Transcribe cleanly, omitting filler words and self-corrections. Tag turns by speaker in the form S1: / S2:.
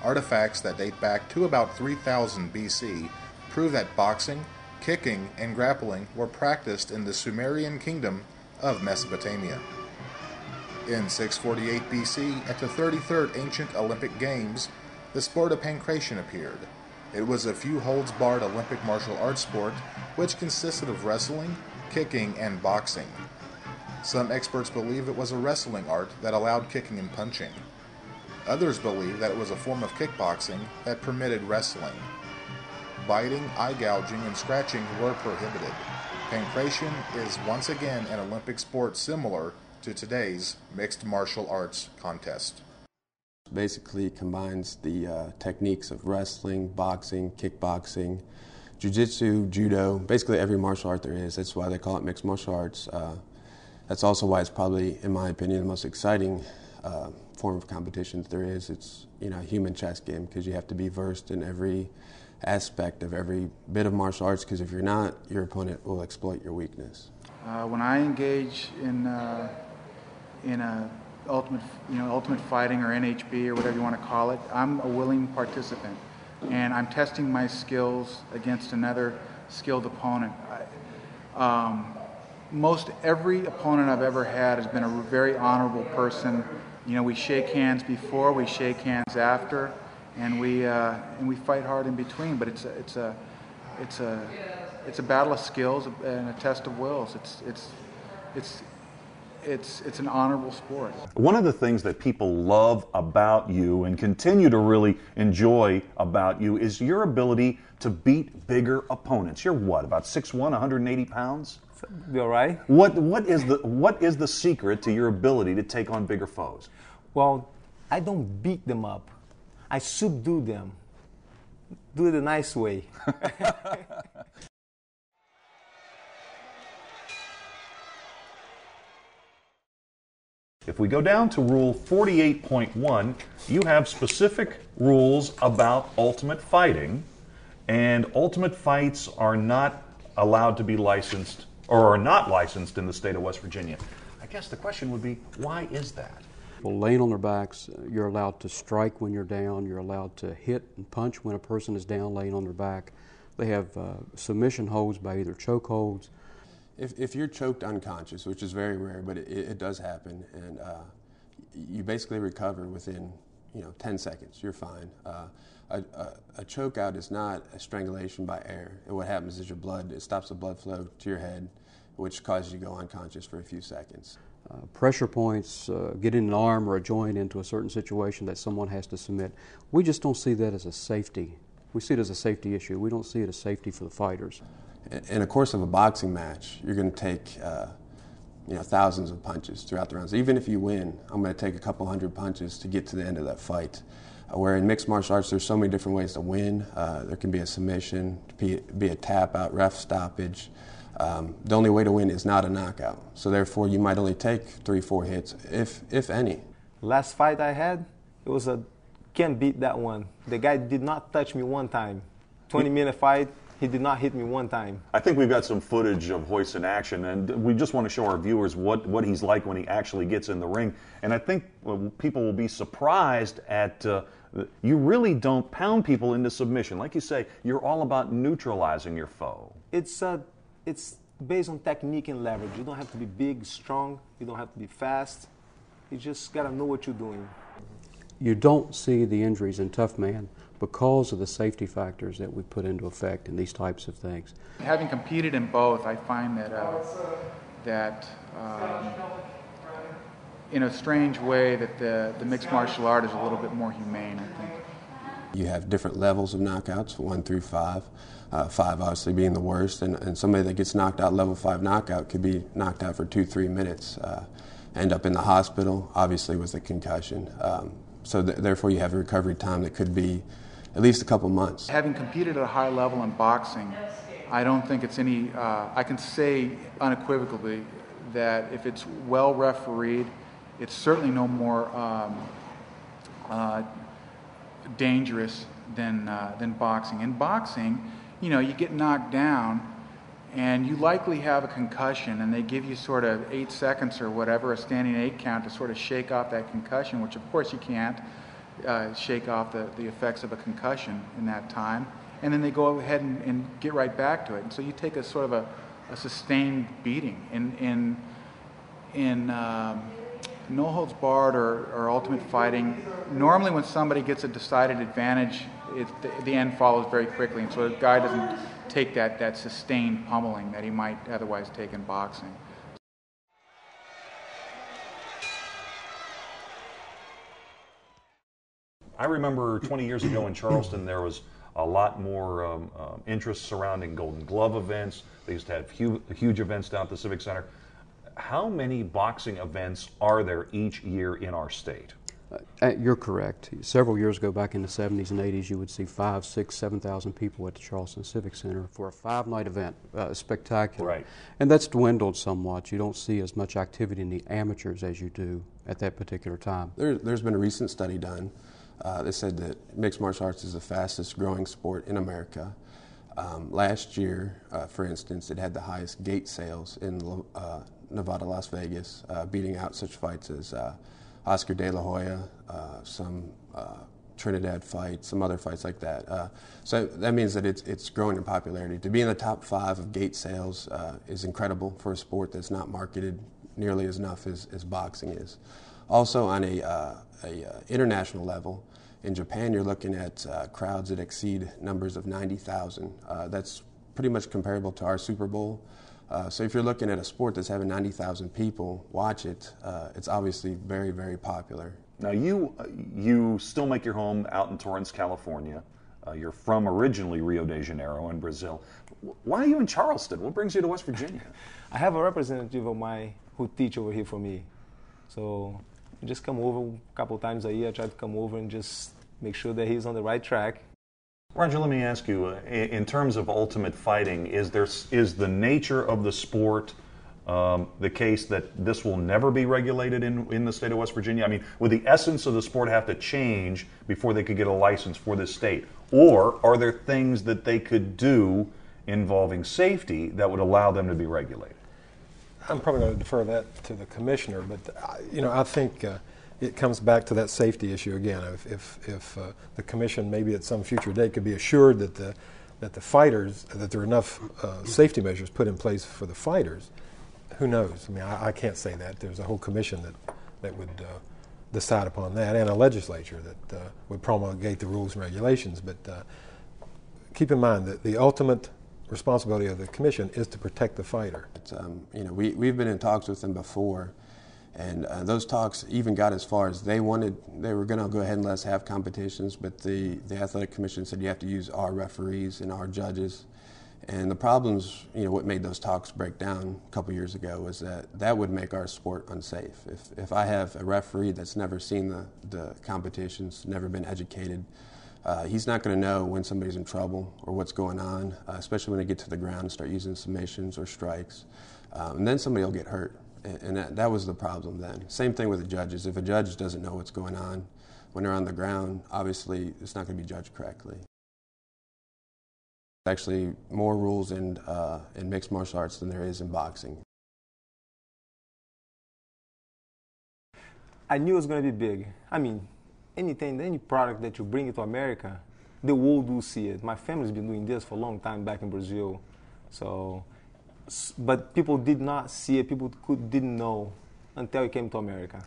S1: Artifacts that date back to about 3000 BC prove that boxing, kicking, and grappling were practiced in the Sumerian kingdom of Mesopotamia. In 648 BC, at the 33rd Ancient Olympic Games, the sport of pankration appeared. It was a few holds-barred Olympic martial arts sport which consisted of wrestling, kicking, and boxing. Some experts believe it was a wrestling art that allowed kicking and punching. Others believe that it was a form of kickboxing that permitted wrestling. Biting, eye gouging, and scratching were prohibited. Pankration is once again an Olympic sport similar to today's mixed martial arts contest.
S2: Basically combines the techniques of wrestling, boxing, kickboxing, jiu-jitsu, judo, basically every martial art there is. That's why they call it mixed martial arts. That's also why it's probably, in my opinion, the most exciting form of competition that there is. It's, you know, a human chess game, because you have to be versed in every aspect of every bit of martial arts, because if you're not, your opponent will exploit your weakness.
S3: When I engage in a ultimate fighting or NHB or whatever you want to call it, I'm a willing participant, and I'm testing my skills against another skilled opponent. Most every opponent I've ever had has been a very honorable person. You know, we shake hands before, we shake hands after, and we fight hard in between. But it's a battle of skills and a test of wills. It's an honorable sport.
S4: One of the things that people love about you and continue to really enjoy about you is your ability to beat bigger opponents. You're what, about 6'1", 180 pounds?
S5: All right.
S4: What is the secret to your ability to take on bigger foes?
S5: Well, I don't beat them up. I subdue them. Do it the nice way.
S4: If we go down to Rule 48.1, you have specific rules about ultimate fighting, and ultimate fights are not allowed to be licensed, or are not licensed in the state of West Virginia. I guess the question would be, why is that?
S6: Well, laying on their backs, you're allowed to strike when you're down, you're allowed to hit and punch when a person is down laying on their back. They have submission holds by either choke holds.
S2: If you're choked unconscious, which is very rare, but it does happen, and you basically recover within 10 seconds, you're fine. A choke out is not a strangulation by air. And what happens is it stops the blood flow to your head, which causes you to go unconscious for a few seconds.
S6: Pressure points, getting an arm or a joint into a certain situation that someone has to submit. We just don't see that as a safety. We see it as a safety issue. We don't see it as safety for the fighters.
S2: In the course of a boxing match, you're going to take thousands of punches throughout the rounds. Even if you win, I'm going to take a couple hundred punches to get to the end of that fight. Where in mixed martial arts, there's so many different ways to win. There can be a submission, be a tap out, ref stoppage. The only way to win is not a knockout. So therefore, you might only take 3-4 hits, if any.
S5: Last fight I had, it was can't beat that one. The guy did not touch me one time. 20-minute fight, he did not hit me one time.
S4: I think we've got some footage of Royce in action, and we just want to show our viewers what he's like when he actually gets in the ring. And I think people will be surprised at you really don't pound people into submission. Like you say, you're all about neutralizing your foe.
S5: It's based on technique and leverage. You don't have to be big, strong. You don't have to be fast. You just got to know what you're doing.
S6: You don't see the injuries in Tough Man because of the safety factors that we put into effect in these types of things.
S3: Having competed in both, I find that in a strange way that the mixed martial art is a little bit more humane, I think.
S2: You have different levels of knockouts, 1 through 5. 5 obviously being the worst, and somebody that gets knocked out, level 5 knockout, could be knocked out for 2-3 minutes, end up in the hospital, obviously with a concussion. So therefore you have a recovery time that could be at least a couple months.
S3: Having competed at a high level in boxing, I don't think it's any, I can say unequivocally that if it's well refereed, it's certainly no more dangerous than boxing. In boxing, you get knocked down and you likely have a concussion, and they give you sort of 8 seconds or whatever, a standing 8 count to sort of shake off that concussion, which of course you can't. shake off the effects of a concussion in that time, and then they go ahead and get right back to it. And so you take a sort of a sustained beating. In no holds barred or ultimate fighting, normally when somebody gets a decided advantage, the end follows very quickly, and so the guy doesn't take that sustained pummeling that he might otherwise take in boxing.
S4: I remember 20 years ago in Charleston, there was a lot more interest surrounding Golden Glove events. They used to have huge events down at the Civic Center. How many boxing events are there each year in our state?
S6: You're correct. Several years ago, back in the 70s and 80s, you would see 5,000, 6,000, 7,000 people at the Charleston Civic Center for a 5-night event. Spectacular.
S4: Right.
S6: And that's dwindled somewhat. You don't see as much activity in the amateurs as you do at that particular time.
S2: There's been a recent study done. They said that mixed martial arts is the fastest growing sport in America. Last year, for instance, it had the highest gate sales in Nevada, Las Vegas, beating out such fights as Oscar De La Hoya, some Trinidad fights, some other fights like that. So that means that it's growing in popularity. To be in the top 5 of gate sales is incredible for a sport that's not marketed nearly as enough as boxing is. Also, on a international level, in Japan, you're looking at crowds that exceed numbers of 90,000. That's pretty much comparable to our Super Bowl. So if you're looking at a sport that's having 90,000 people watch it, it's obviously very, very popular.
S4: Now, you still make your home out in Torrance, California. You're from originally Rio de Janeiro in Brazil. Why are you in Charleston? What brings you to West Virginia?
S5: I have a representative of mine who teach over here for me. So I just come over a couple times a year. I try to come over and just make sure that he's on the right track.
S4: Roger, let me ask you, in terms of ultimate fighting, is the nature of the sport the case that this will never be regulated in the state of West Virginia? I mean, would the essence of the sport have to change before they could get a license for this state? Or are there things that they could do involving safety that would allow them to be regulated?
S7: I'm probably going to defer that to the commissioner, but I think it comes back to that safety issue again. If the commission maybe at some future date could be assured that the fighters, that there are enough safety measures put in place for the fighters, who knows? I mean, I can't say that. There's a whole commission that would decide upon that, and a legislature that would promulgate the rules and regulations. But keep in mind that the ultimate responsibility of the commission is to protect the fighter.
S2: We've been in talks with them before, and those talks even got as far as they were going to go ahead and let us have competitions, but the athletic commission said you have to use our referees and our judges. And the problems, what made those talks break down a couple years ago was that would make our sport unsafe. If I have a referee that's never seen the competitions, never been educated, he's not going to know when somebody's in trouble or what's going on, especially when they get to the ground and start using summations or strikes. And then somebody will get hurt. And that was the problem then. Same thing with the judges. If a judge doesn't know what's going on when they're on the ground, obviously it's not going to be judged correctly. Actually, more rules in mixed martial arts than there is in boxing.
S5: I knew it was going to be big. I mean, any product that you bring into America, the world will see it. My family's been doing this for a long time back in Brazil. But people did not see it, people didn't know until it came to America.